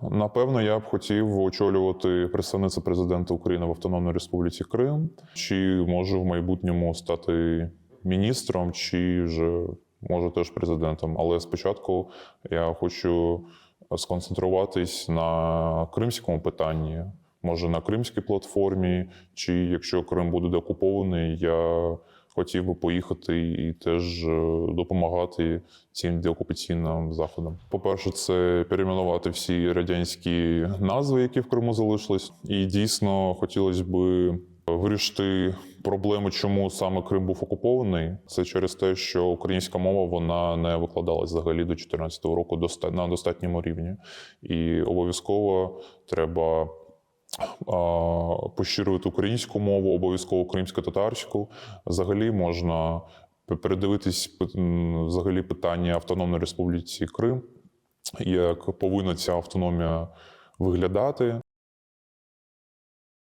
Напевно, я б хотів очолювати представництво президента України в Автономній Республіці Крим. Чи можу в майбутньому стати міністром, чи вже можу теж президентом. Але спочатку я хочу сконцентруватись на кримському питанні, може на кримській платформі, чи якщо Крим буде деокупований, я хотів би поїхати і теж допомагати цим деокупаційним заходам. По-перше, це перейменувати всі радянські назви, які в Криму залишились. І дійсно хотілося б вирішити проблеми, чому саме Крим був окупований. Це через те, що українська мова вона не викладалась взагалі до 2014 року на достатньому рівні. І обов'язково треба поширювати українську мову, обов'язково кримсько-татарську. Взагалі можна передивитись взагалі питання Автономної Республіки Крим, як повинна ця автономія виглядати.